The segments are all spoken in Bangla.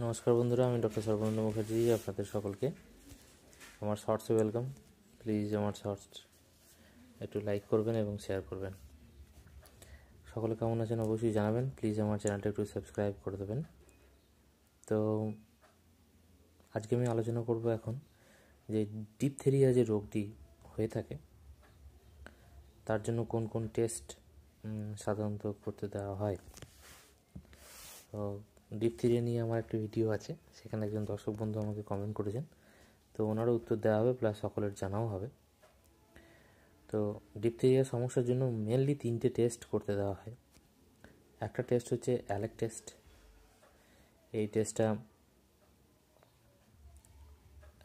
নমস্কার বন্ধুরা, আমি ডক্টর সর্বানন্দ মুখার্জি। আপনাদের সকলকে আমার শর্টসে ওয়েলকাম। প্লিজ আমার শর্টস একটু লাইক করবেন এবং শেয়ার করবেন। সকলে কেমন আছেন অবশ্যই জানাবেন। প্লিজ আমার চ্যানেলটা একটু সাবস্ক্রাইব করে দেবেন। তো আজকে আমি আলোচনা করব এখন যে ডিপথেরিয়া যে রোগটি হয়ে থাকে তার জন্য কোন কোন টেস্ট সাধারণত করতে দেওয়া হয়। তো ডিপথেরিয়া নিয়ে আমার একটা ভিডিও আছে, সেখানে একজন দর্শক বন্ধু আমাকে কমেন্ট করেছেন, তো ওনারও উত্তর দেওয়া হবে, প্লাস সকলের জানাও হবে। তো ডিপথেরিয়া সমস্যার জন্য মেনলি 3টে টেস্ট করতে দেওয়া হয়। একটা টেস্ট হচ্ছে অ্যালেক টেস্ট। এই টেস্টটা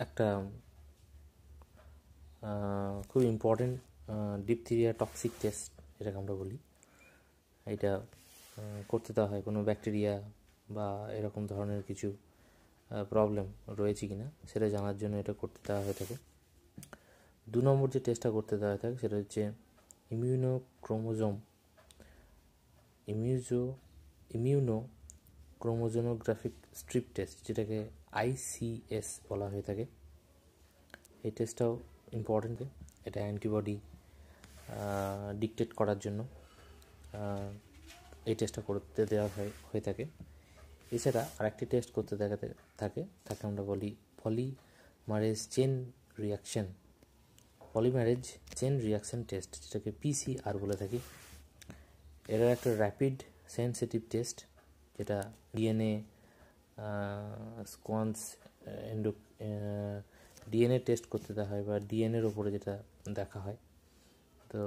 একটা খুব ইম্পর্টেন্ট ডিপথেরিয়া টক্সিক টেস্ট, এটাকে আমরা বলি। এটা করতে দেওয়া হয় কোনো ব্যাকটেরিয়া বা এরকম ধরনের কিছু প্রবলেম রয়েছে কি না সেটা জানার জন্য এটা করতে দেওয়া হয়ে থাকে। 2 নম্বর যে টেস্টটা করতে দেওয়া হয়ে থাকে সেটা হচ্ছে ইমিউনোক্রোমোজোনোগ্রাফিক স্ট্রিপ টেস্ট, যেটাকে ICS বলা হয়ে থাকে। এই টেস্টটাও ইম্পর্টেন্ট। এটা অ্যান্টিবডি ডিকটেট করার জন্য এই টেস্টটা করতে দেওয়া হয়ে থাকে। এছাড়া আরেকটি টেস্ট করতে তাকে আমরা বলি পলিমারেজ চেন রিয়াকশন টেস্ট, যেটাকে PCR বলে থাকি। এরা একটা র্যাপিড সেন্সিটিভ টেস্ট, যেটা ডিএনএ ডিএনএ টেস্ট করতে দেওয়া হয় বা ডিএনএর ওপরে যেটা দেখা হয়। তো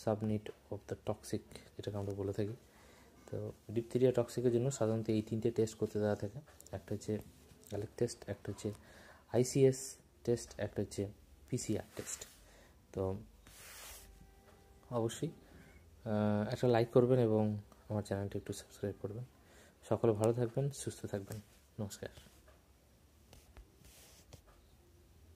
সাবনিট অফ দ্য টক্সিক, যেটাকে আমরা বলে থাকি। তো ডিপথেরিয়া টক্সিকের জন্য সাধারণত এই 3টে টেস্ট করতে দেওয়া থাকে। একটা হচ্ছে অ্যালেক টেস্ট, একটা হচ্ছে ICS টেস্ট, একটা হচ্ছে PCR টেস্ট। তো অবশ্যই একটা লাইক করবেন এবং আমার চ্যানেলটা একটু সাবস্ক্রাইব করবেন। সকলে ভালো থাকবেন, সুস্থ থাকবেন। নমস্কার।